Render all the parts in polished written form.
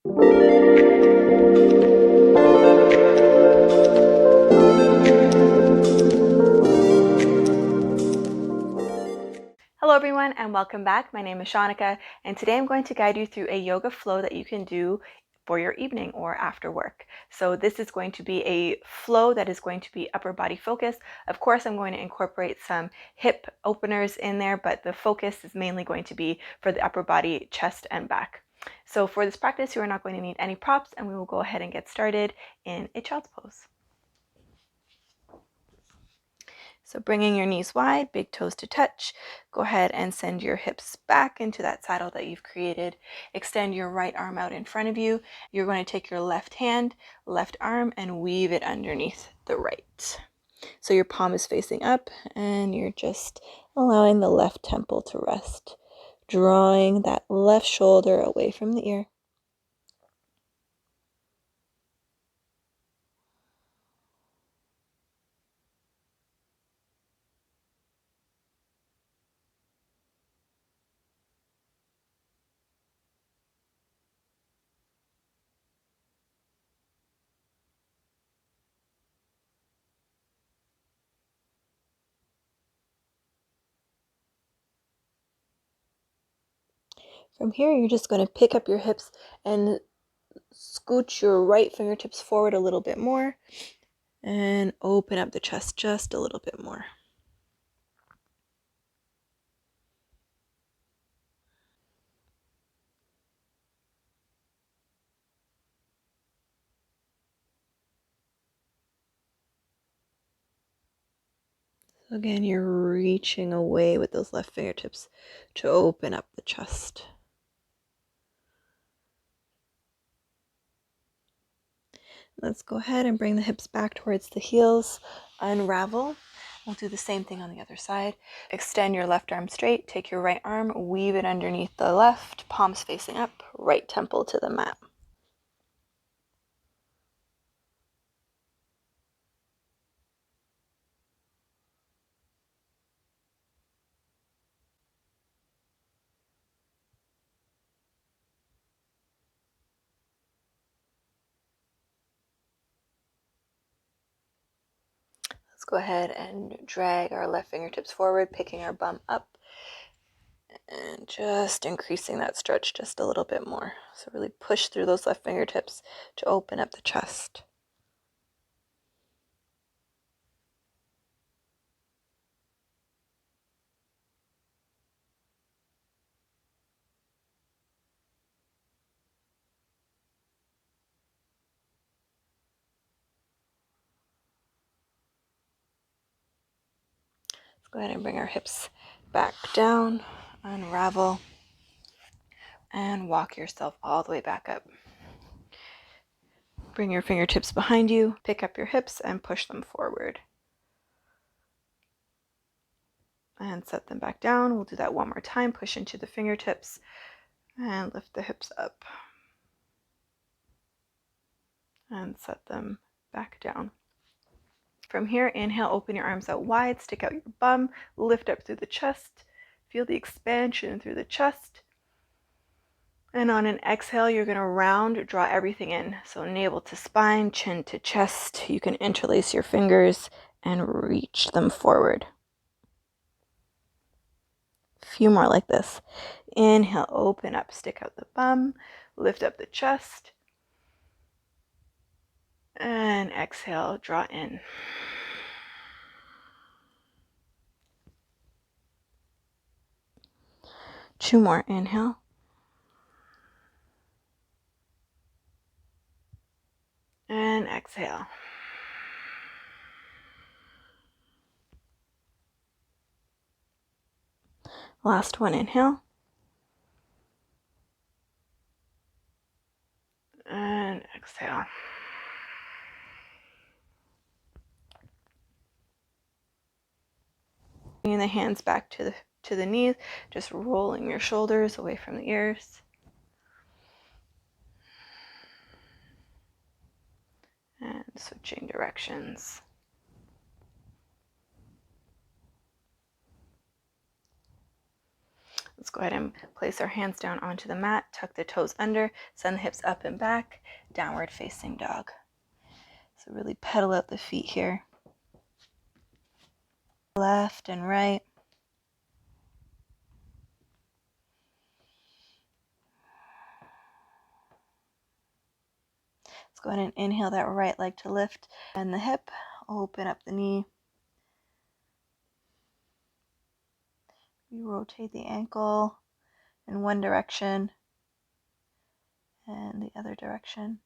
Hello everyone and welcome back. My name is Shaunneka and today I'm going to guide you through a yoga flow that you can do for your evening or after work. So this is going to be a flow that is going to be upper body focused. Of course, I'm going to incorporate some hip openers in there, but the focus is mainly going to be for the upper body, chest and back. So for this practice, you are not going to need any props and we will go ahead and get started in a child's pose. So bringing your knees wide, big toes to touch. Go ahead and send your hips back into that saddle that you've created. Extend your right arm out in front of you. You're going to take your left hand, left arm, and weave it underneath the right. So your palm is facing up and you're just allowing the left temple to rest, drawing that left shoulder away from the ear. From here, you're just going to pick up your hips and scooch your right fingertips forward a little bit more and open up the chest just a little bit more. So again, you're reaching away with those left fingertips to open up the chest. Let's go ahead and bring the hips back towards the heels. Unravel. We'll do the same thing on the other side. Extend your left arm straight. Take your right arm, weave it underneath the left, palms facing up, right temple to the mat. Let's go ahead and drag our left fingertips forward, picking our bum up and just increasing that stretch just a little bit more. So really push through those left fingertips to open up the chest. Let's go ahead and bring our hips back down, unravel, and walk yourself all the way back up. Bring your fingertips behind you, pick up your hips and push them forward. And set them back down. We'll do that one more time. Push into the fingertips and lift the hips up. And set them back down. From here, inhale, open your arms out wide, stick out your bum, lift up through the chest. Feel the expansion through the chest. And on an exhale, you're going to round, draw everything in. So navel to spine, chin to chest. You can interlace your fingers and reach them forward. A few more like this. Inhale, open up, stick out the bum, lift up the chest. And exhale, draw in. Two more. Inhale. And exhale. Last one. Inhale. And exhale. Bringing the hands back to the knees, just rolling your shoulders away from the ears. And switching directions. Let's Let's go ahead and place our hands down onto the mat, tuck the toes under, send the hips up and back, downward facing dog. So really pedal out the feet here. Left and right. Let's go ahead and inhale that right leg to lift, and the hip, open up the knee. You rotate the ankle in one direction and the other direction.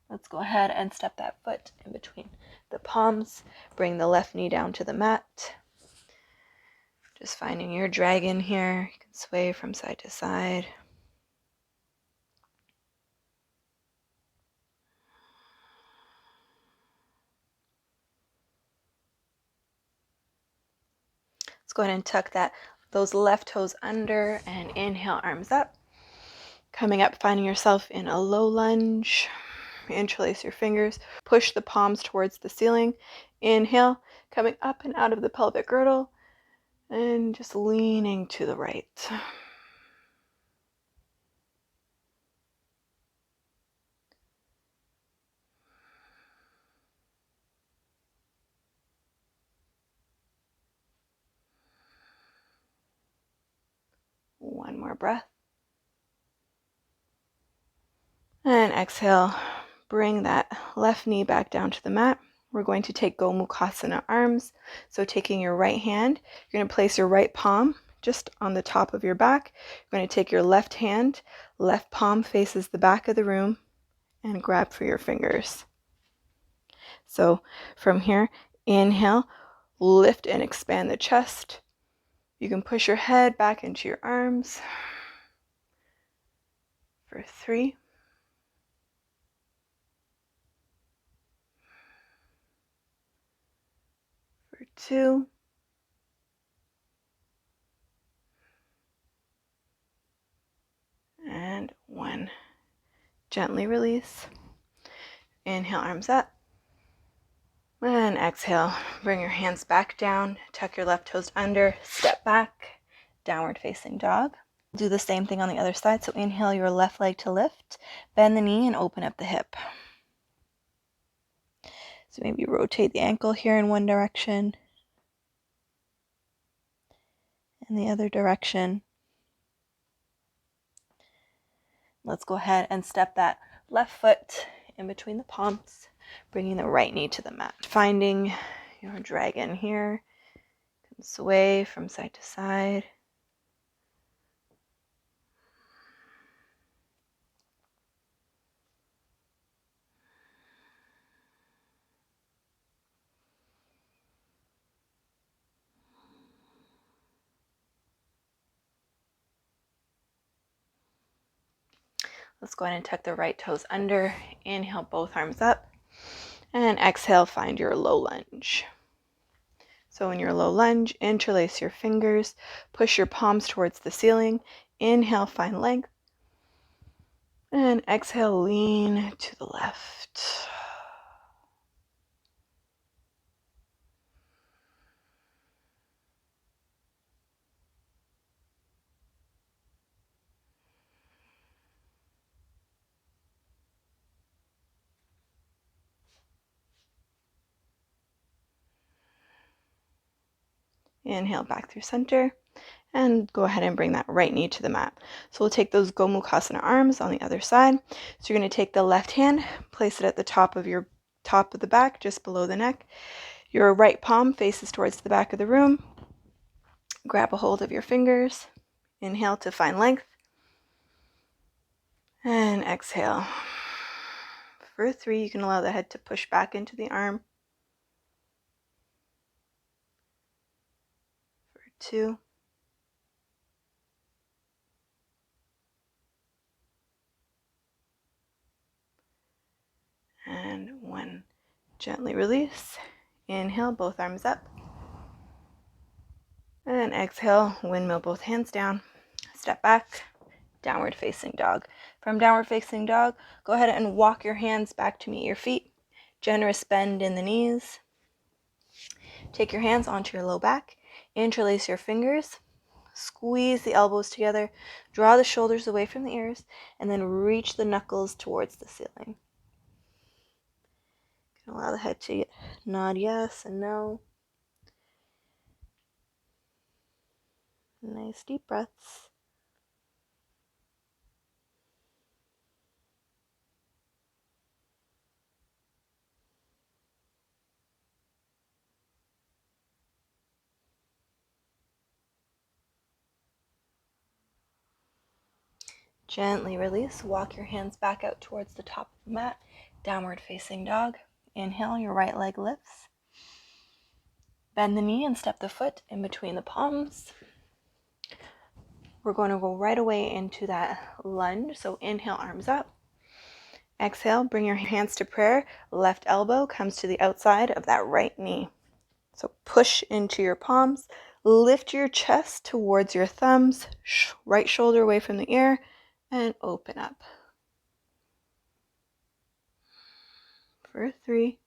Let's go ahead and step that foot in between the palms. Bring the left knee down to the mat. Just finding your dragon here. You can sway from side to side. Let's go ahead and tuck those left toes under and inhale, arms up. Coming up, finding yourself in a low lunge. Interlace your fingers. Push the palms towards the ceiling. Inhale, coming up and out of the pelvic girdle. And just leaning to the right. One more breath. And exhale, bring that left knee back down to the mat. We're going to take Gomukhasana arms. So taking your right hand, you're going to place your right palm just on the top of your back. You're going to take your left hand, left palm faces the back of the room, and grab for your fingers. So from here, inhale, lift and expand the chest. You can push your head back into your arms for 3. For 2. And 1. Gently release. Inhale, arms up. And exhale, bring your hands back down, tuck your left toes under, step back, downward facing dog. Do the same thing on the other side. So inhale your left leg to lift, bend the knee and open up the hip. So maybe rotate the ankle here in one direction and the other direction. Let's go ahead and step that left foot in between the palms, bringing the right knee to the mat. Finding your dragon here. You can sway from side to side. Let's go ahead and tuck the right toes under. Inhale, both arms up. And exhale, find your low lunge. So in your low lunge, interlace your fingers. Push your palms towards the ceiling. Inhale, find length. And exhale, lean to the left. Inhale back through center, and go ahead and bring that right knee to the mat. So we'll take those Gomukhasana arms on the other side. So you're going to take the left hand, place it at the top of the back, just below the neck. Your right palm faces towards the back of the room. Grab a hold of your fingers. Inhale to find length. And exhale. For 3, you can allow the head to push back into the arm. For 2. And 1. Gently release. Inhale, both arms up. And exhale, windmill both hands down. Step back, downward facing dog. From downward facing dog, go ahead and walk your hands back to meet your feet. Generous bend in the knees. Take your hands onto your low back. Interlace your fingers. Squeeze the elbows together, draw the shoulders away from the ears, and then reach the knuckles towards the ceiling. Allow the head to nod yes and no. Nice deep breaths. Gently release. Walk your hands back out towards the top of the mat. Downward facing dog. Inhale, your right leg lifts. Bend the knee and step the foot in between the palms. We're going to go right away into that lunge. So inhale, arms up. Exhale, bring your hands to prayer. Left elbow comes to the outside of that right knee. So push into your palms. Lift your chest towards your thumbs. Right shoulder away from the ear. And open up. For 3.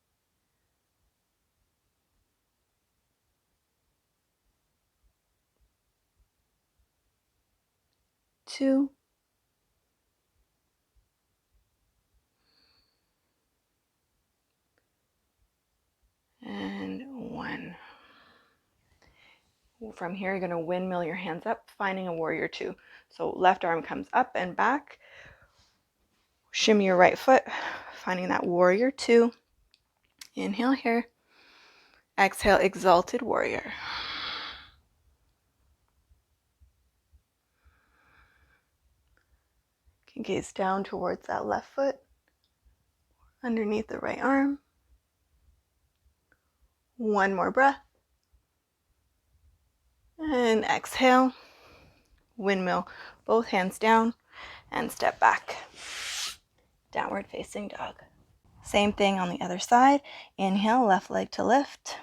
2. And 1. From here, you're going to windmill your hands up, finding a warrior 2. So left arm comes up and back. Shimmy your right foot, finding that warrior 2. Inhale here. Exhale, exalted warrior. You can gaze down towards that left foot, underneath the right arm. One more breath. And exhale. Windmill, both hands down and step back. Downward facing dog. Same thing on the other side. Inhale, left leg to lift.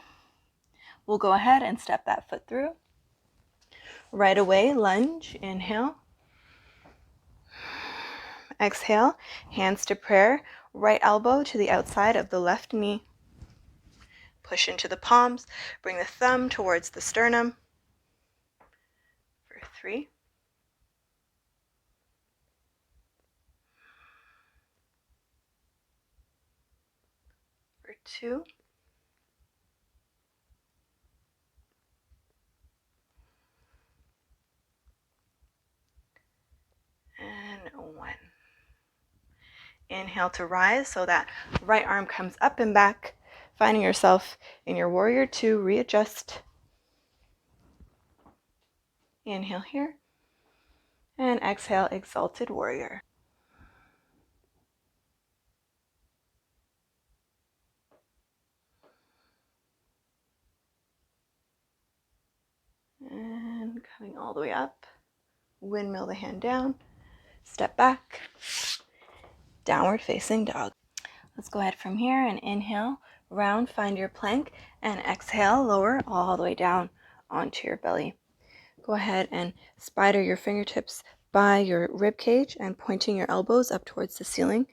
We'll go ahead and step that foot through. Right away, lunge. Inhale. Exhale, hands to prayer. Right elbow to the outside of the left knee. Push into the palms. Bring the thumb towards the sternum. For 3. For 2. And 1. Inhale to rise, so that right arm comes up and back, finding yourself in your warrior 2. Readjust. Inhale here. And exhale, exalted warrior. And coming all the way up. Windmill the hand down. Step back. Downward facing dog. Let's go ahead from here and inhale, round, find your plank, and exhale, lower all the way down onto your belly. Go ahead and spider your fingertips by your rib cage and pointing your elbows up towards the ceiling,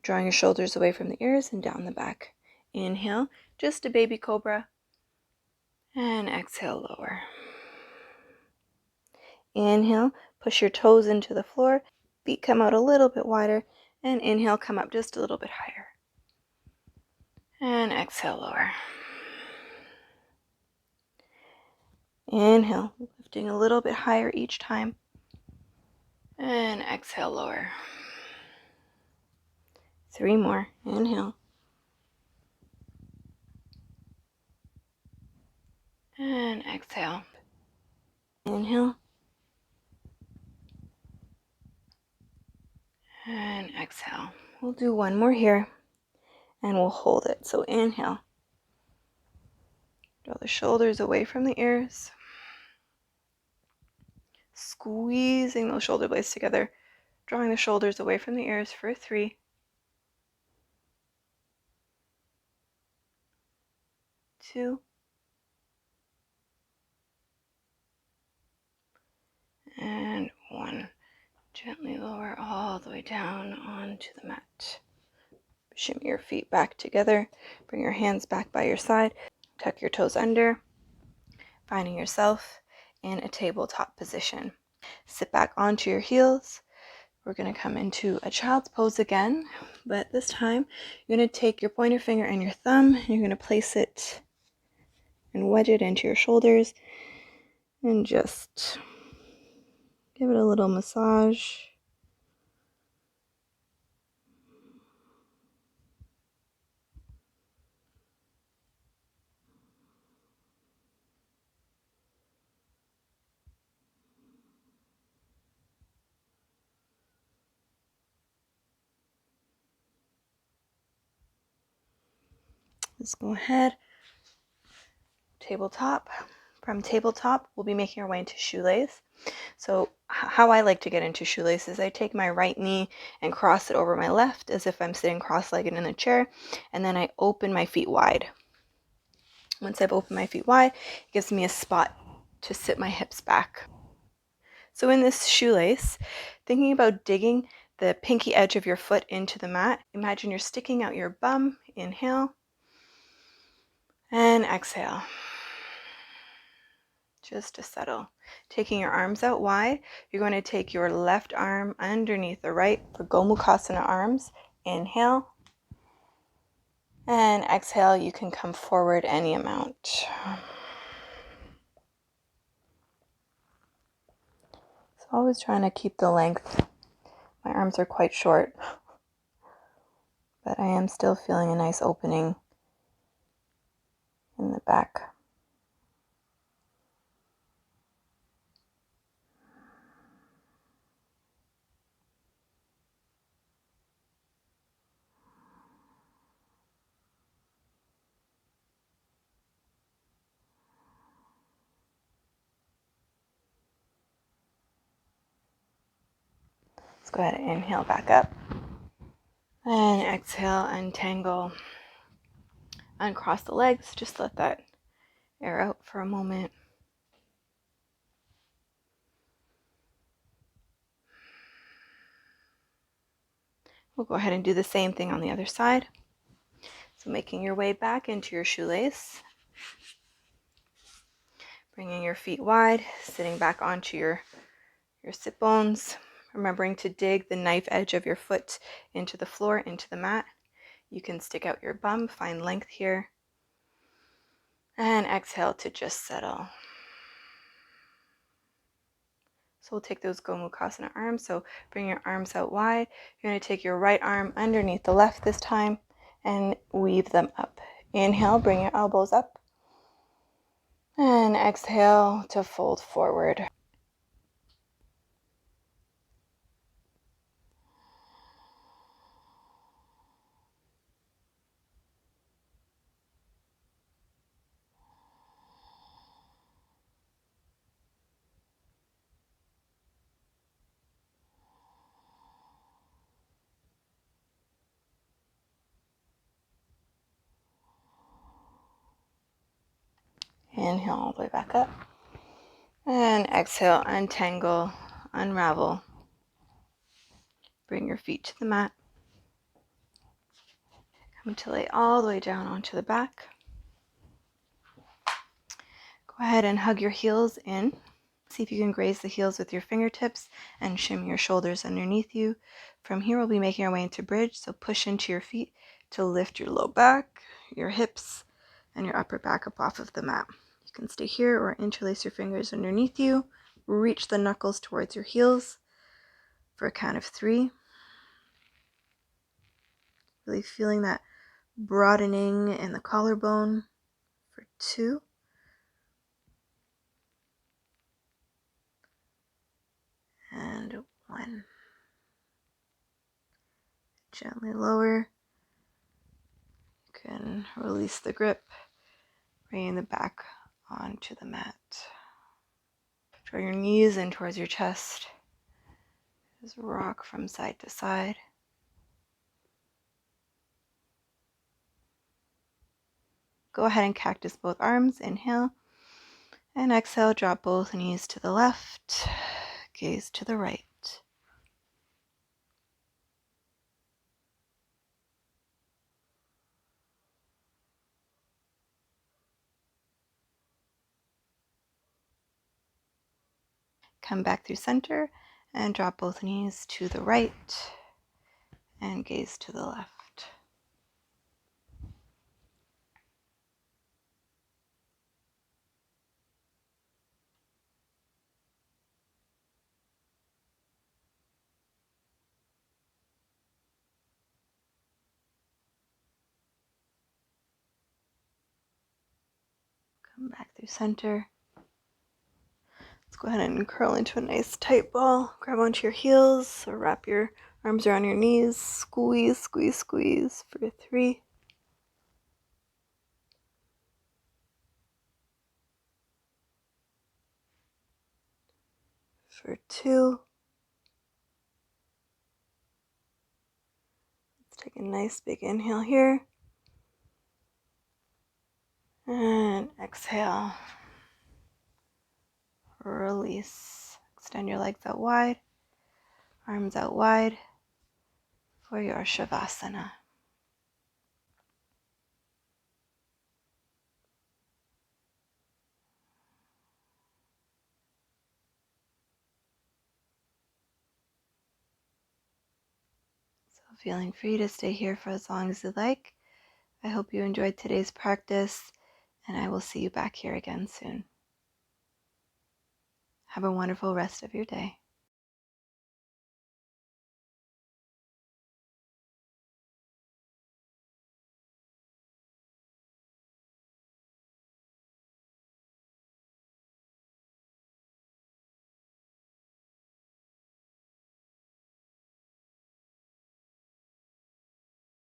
drawing your shoulders away from the ears and down the back. Inhale, just a baby cobra, and exhale, lower. Inhale, push your toes into the floor, feet come out a little bit wider, and inhale, come up just a little bit higher. And exhale, lower. Inhale, lifting a little bit higher each time. And exhale, lower. 3 more. Inhale. And exhale. Inhale. And exhale. We'll do 1 more here. And we'll hold it. So inhale. Draw the shoulders away from the ears. Squeezing those shoulder blades together. Drawing the shoulders away from the ears for 3. 2. And 1. Gently lower all the way down onto the mat. Shimmy your feet back together. Bring your hands back by your side. Tuck your toes under. Finding yourself in a tabletop position. Sit back onto your heels. We're going to come into a child's pose again, but this time you're going to take your pointer finger and your thumb, and you're going to place it and wedge it into your shoulders and just give it a little massage. Let's go ahead. Tabletop. From tabletop, we'll be making our way into shoelace. So how I like to get into shoelace is I take my right knee and cross it over my left as if I'm sitting cross-legged in a chair, and then I open my feet wide. Once I've opened my feet wide, it gives me a spot to sit my hips back. So in this shoelace, thinking about digging the pinky edge of your foot into the mat, imagine you're sticking out your bum. Inhale and exhale. Just to settle. Taking your arms out wide, you're going to take your left arm underneath the right for Gomukhasana arms. Inhale. And exhale, you can come forward any amount. So always trying to keep the length. My arms are quite short, but I am still feeling a nice opening in the back. Let's go ahead and inhale back up. And exhale, untangle. Uncross the legs. Just let that air out for a moment. We'll go ahead and do the same thing on the other side. So making your way back into your shoelace. Bringing your feet wide, sitting back onto your sit bones. Remembering to dig the knife edge of your foot into the floor, into the mat. You can stick out your bum, find length here. And exhale to just settle. So we'll take those Gomukhasana arms. So bring your arms out wide. You're going to take your right arm underneath the left this time and weave them up. Inhale, bring your elbows up. And exhale to fold forward. Inhale all the way back up. And exhale, untangle, unravel. Bring your feet to the mat. Come to lay all the way down onto the back. Go ahead and hug your heels in. See if you can graze the heels with your fingertips and shimmy your shoulders underneath you. From here, we'll be making our way into bridge. So push into your feet to lift your low back, your hips, and your upper back up off of the mat. You can stay here or interlace your fingers underneath you. Reach the knuckles towards your heels for a count of 3. Really feeling that broadening in the collarbone for 2. And 1. Gently lower. You can release the grip, bringing the back onto the mat. Draw your knees in towards your chest. Just rock from side to side. Go ahead and cactus both arms. Inhale. And exhale, drop both knees to the left. Gaze to the right. Come back through center and drop both knees to the right and gaze to the left. Come back through center. Let's go ahead and curl into a nice tight ball. Grab onto your heels or wrap your arms around your knees. Squeeze, squeeze, squeeze for 3. For 2. Let's take a nice big inhale here. And exhale. Release. Extend your legs out wide, arms out wide for your Shavasana. So feeling free to stay here for as long as you like. I hope you enjoyed today's practice, and I will see you back here again soon. Have a wonderful rest of your day.